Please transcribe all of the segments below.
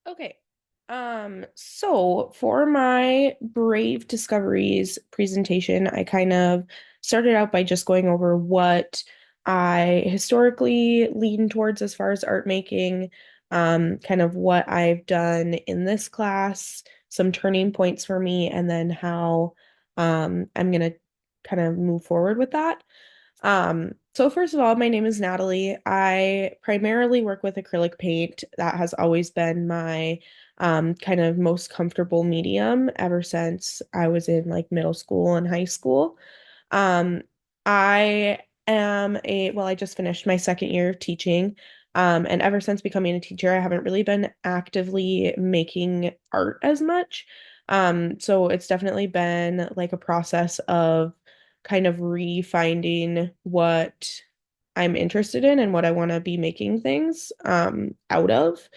Okay. So for my Brave Discoveries presentation, I kind of started out by just going over what I historically lean towards as far as art making, kind of what I've done in this class, some turning points for me, and then how I'm gonna kind of move forward with that. So first of all, my name is Natalie. I primarily work with acrylic paint. That has always been my kind of most comfortable medium ever since I was in like middle school and high school. Um, I I just finished my second year of teaching. And ever since becoming a teacher, I haven't really been actively making art as much. So it's definitely been like a process of kind of refinding what I'm interested in and what I want to be making things out of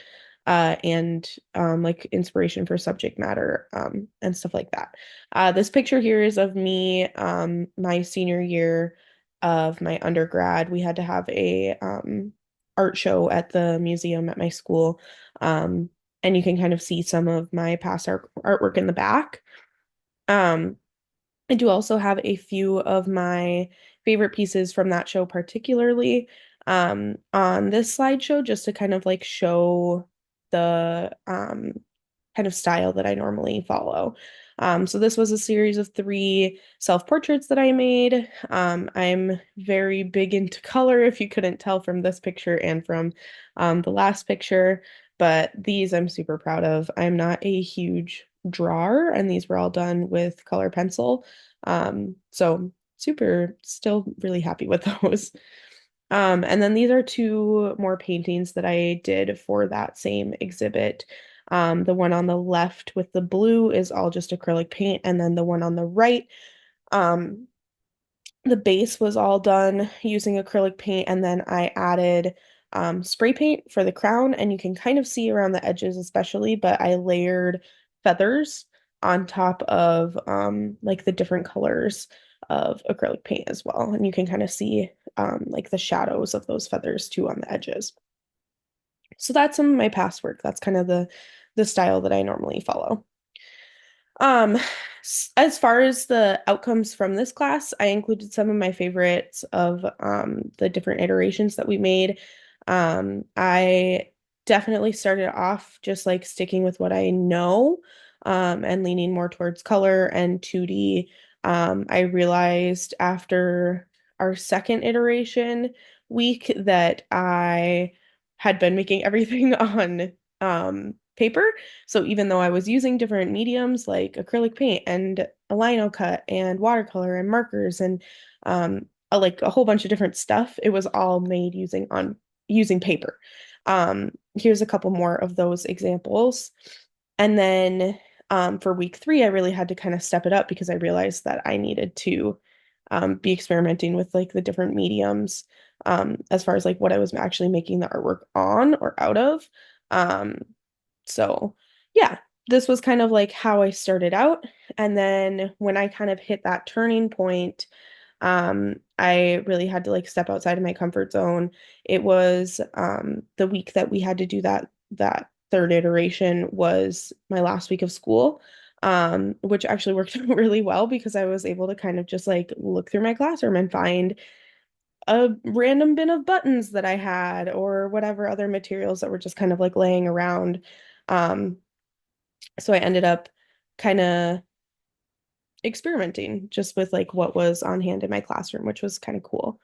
and like inspiration for subject matter and stuff like that. This picture here is of me my senior year of my undergrad. We had to have a art show at the museum at my school. And you can kind of see some of my past artwork in the back. Um, I do also have a few of my favorite pieces from that show, particularly on this slideshow, just to kind of like show the kind of style that I normally follow. So this was a series of three self-portraits that I made. I'm very big into color, if you couldn't tell from this picture and from the last picture, but these I'm super proud of. I'm not a huge drawer, and these were all done with color pencil. So super, still really happy with those. And then these are two more paintings that I did for that same exhibit. The one on the left with the blue is all just acrylic paint, and then the one on the right, um, the base was all done using acrylic paint, and then I added spray paint for the crown, and you can kind of see around the edges especially, but I layered feathers on top of like the different colors of acrylic paint as well, and you can kind of see like the shadows of those feathers too on the edges. So that's some of my past work. That's kind of the style that I normally follow. Um, as far as the outcomes from this class, I included some of my favorites of the different iterations that we made. I definitely started off just like sticking with what I know and leaning more towards color and 2D. I realized after our second iteration week that I had been making everything on paper. So even though I was using different mediums like acrylic paint and a lino cut and watercolor and markers and like a whole bunch of different stuff, it was all made using paper. Here's a couple more of those examples. And then for week three, I really had to kind of step it up because I realized that I needed to be experimenting with like the different mediums as far as like what I was actually making the artwork on or out of. Um, so yeah, this was kind of like how I started out. And then when I kind of hit that turning point, I really had to like step outside of my comfort zone. It was the week that we had to do that third iteration was my last week of school. Which actually worked out really well because I was able to kind of just like look through my classroom and find a random bin of buttons that I had or whatever other materials that were just kind of like laying around. Um, so I ended up kind of experimenting just with like what was on hand in my classroom, which was kind of cool.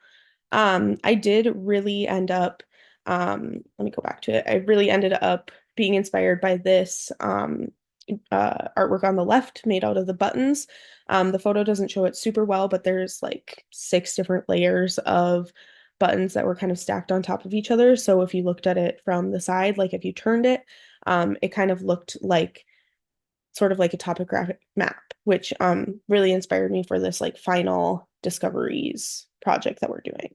I did really end up, let me go back to it. I really ended up being inspired by this artwork on the left made out of the buttons. The photo doesn't show it super well, but there's like six different layers of buttons that were kind of stacked on top of each other. So if you looked at it from the side, like if you turned it, it kind of looked like sort of like a topographic map, which really inspired me for this like final discoveries project that we're doing.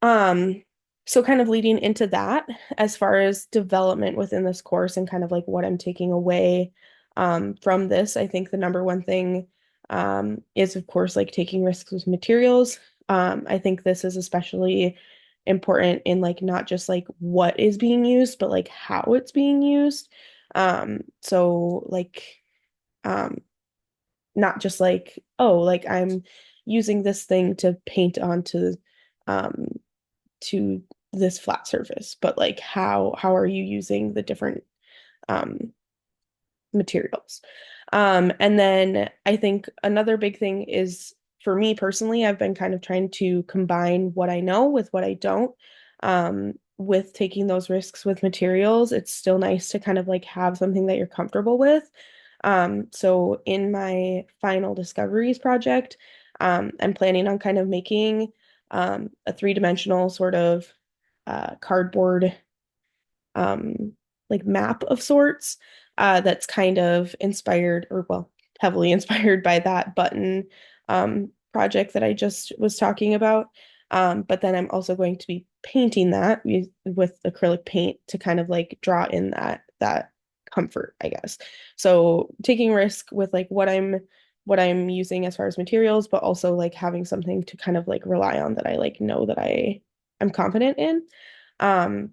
Um, so kind of leading into that, as far as development within this course and kind of like what I'm taking away from this, I think the number one thing is of course like taking risks with materials. I think this is especially important in like not just like what is being used, but like how it's being used. So like um not just like, oh, like I'm using this thing to paint onto um to this flat surface, but like how are you using the different um materials. And then I think another big thing is for me personally, I've been kind of trying to combine what I know with what I don't. With taking those risks with materials, it's still nice to kind of like have something that you're comfortable with. So in my final discoveries project, I'm planning on kind of making a three-dimensional sort of cardboard um like map of sorts that's kind of inspired or well heavily inspired by that button project that I just was talking about. But then I'm also going to be painting that with acrylic paint to kind of like draw in that comfort, I guess. So taking risk with like what I'm using as far as materials, but also like having something to kind of like rely on that I like know that I'm confident in. Um,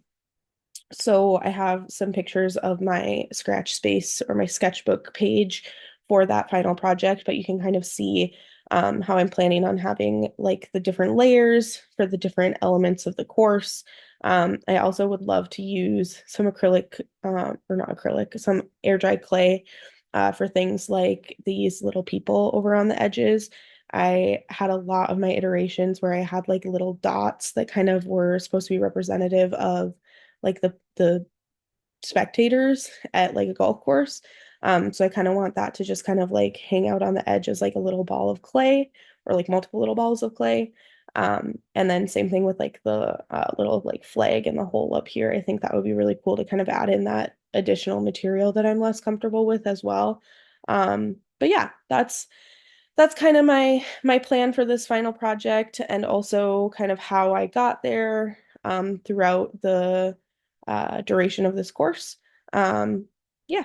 so I have some pictures of my scratch space or my sketchbook page for that final project, but you can kind of see how I'm planning on having like the different layers for the different elements of the course. I also would love to use some acrylic, or not acrylic, some air dry clay for things like these little people over on the edges. I had a lot of my iterations where I had like little dots that kind of were supposed to be representative of like the spectators at like a golf course. So I kind of want that to just kind of like hang out on the edge as like a little ball of clay or like multiple little balls of clay. And then same thing with like the little like flag and the hole up here. I think that would be really cool to kind of add in that additional material that I'm less comfortable with as well. But yeah, that's kind of my plan for this final project and also kind of how I got there throughout the duration of this course. Um, yeah,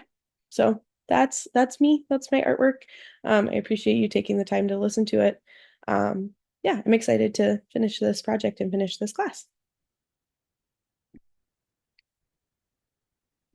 so that's me. That's my artwork. I appreciate you taking the time to listen to it. Um, yeah, I'm excited to finish this project and finish this class.